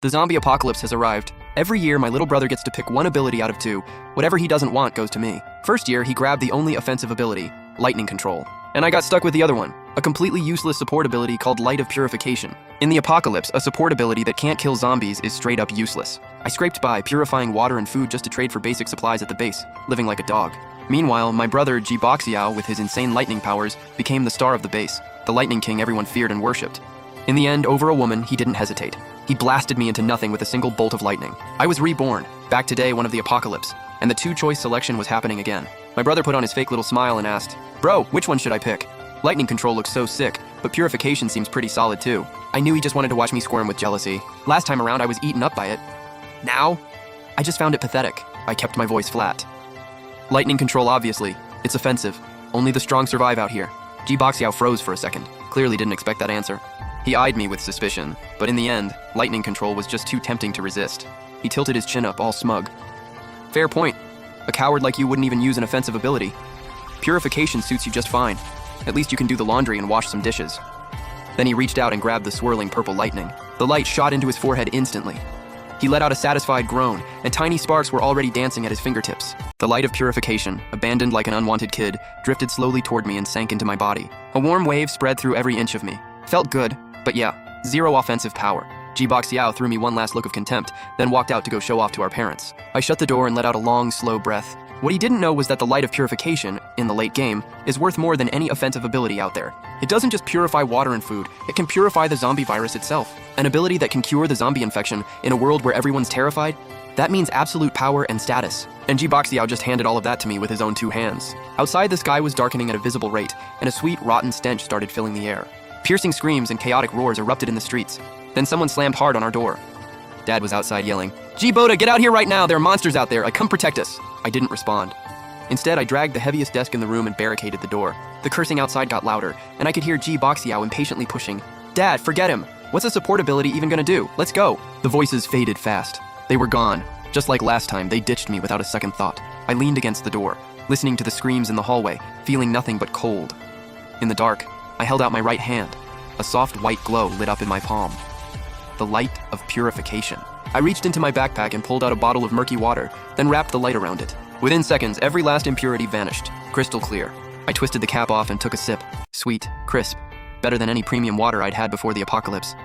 The zombie apocalypse has arrived. Every year, my little brother gets to pick one ability out of two. Whatever he doesn't want goes to me. First year, he grabbed the only offensive ability, Lightning Control. And I got stuck with the other one, a completely useless support ability called Light of Purification. In the apocalypse, a support ability that can't kill zombies is straight up useless. I scraped by, purifying water and food just to trade for basic supplies at the base, living like a dog. Meanwhile, my brother Jiboxiao, with his insane lightning powers, became the star of the base, the Lightning King everyone feared and worshipped. In the end, over a woman, he didn't hesitate. He blasted me into nothing with a single bolt of lightning. I was reborn, back to day one of the apocalypse, and the two-choice selection was happening again. My brother put on his fake little smile and asked, "Bro, which one should I pick? Lightning Control looks so sick, but Purification seems pretty solid too." I knew he just wanted to watch me squirm with jealousy. Last time around, I was eaten up by it. Now, I just found it pathetic. I kept my voice flat. Lightning Control, obviously. It's offensive. Only the strong survive out here. Jiboxiao froze for a second. Clearly didn't expect that answer. He eyed me with suspicion, but in the end, Lightning Control was just too tempting to resist. He tilted his chin up, all smug. Fair point. A coward like you wouldn't even use an offensive ability. Purification suits you just fine. At least you can do the laundry and wash some dishes. Then he reached out and grabbed the swirling purple lightning. The light shot into his forehead instantly. He let out a satisfied groan, and tiny sparks were already dancing at his fingertips. The light of purification, abandoned like an unwanted kid, drifted slowly toward me and sank into my body. A warm wave spread through every inch of me. Felt good, but yeah, zero offensive power. Jiboxiao threw me one last look of contempt, then walked out to go show off to our parents. I shut the door and let out a long, slow breath. What he didn't know was that the light of purification, in the late game, is worth more than any offensive ability out there. It doesn't just purify water and food, it can purify the zombie virus itself. An ability that can cure the zombie infection in a world where everyone's terrified, that means absolute power and status. And Jiboxiao just handed all of that to me with his own two hands. Outside, the sky was darkening at a visible rate, and a sweet, rotten stench started filling the air. Piercing screams and chaotic roars erupted in the streets. Then someone slammed hard on our door. Dad was outside yelling, "Jiboda, get out here right now! There are monsters out there! Come protect us!" I didn't respond. Instead, I dragged the heaviest desk in the room and barricaded the door. The cursing outside got louder, and I could hear Jiboxiao impatiently pushing. "Dad, forget him! What's a support ability even gonna do? Let's go!" The voices faded fast. They were gone. Just like last time, they ditched me without a second thought. I leaned against the door, listening to the screams in the hallway, feeling nothing but cold. In the dark, I held out my right hand. A soft white glow lit up in my palm. The light of purification. I reached into my backpack and pulled out a bottle of murky water, then wrapped the light around it. Within seconds, every last impurity vanished, crystal clear. I twisted the cap off and took a sip. Sweet, crisp, better than any premium water I'd had before the apocalypse.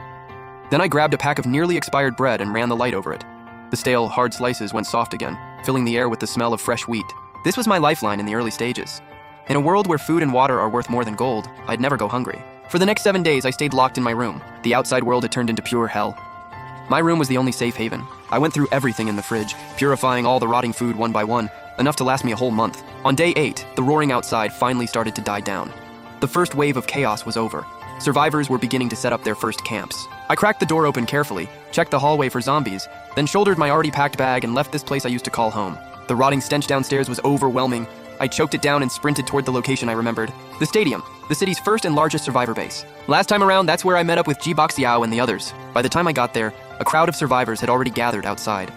Then I grabbed a pack of nearly expired bread and ran the light over it. The stale, hard slices went soft again, filling the air with the smell of fresh wheat. This was my lifeline in the early stages. In a world where food and water are worth more than gold, I'd never go hungry. For the next 7 days, I stayed locked in my room. The outside world had turned into pure hell. My room was the only safe haven. I went through everything in the fridge, purifying all the rotting food one by one, enough to last me a whole month. On day 8, the roaring outside finally started to die down. The first wave of chaos was over. Survivors were beginning to set up their first camps. I cracked the door open carefully, checked the hallway for zombies, then shouldered my already packed bag and left this place I used to call home. The rotting stench downstairs was overwhelming. I choked it down and sprinted toward the location I remembered. The stadium, the city's first and largest survivor base. Last time around, that's where I met up with Jiboxiao and the others. By the time I got there, a crowd of survivors had already gathered outside.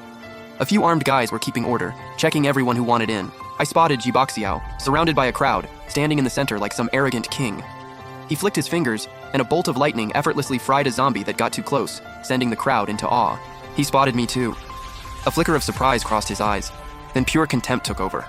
A few armed guys were keeping order, checking everyone who wanted in. I spotted Jiboxiao, surrounded by a crowd, standing in the center like some arrogant king. He flicked his fingers, and a bolt of lightning effortlessly fried a zombie that got too close, sending the crowd into awe. He spotted me too. A flicker of surprise crossed his eyes, then pure contempt took over.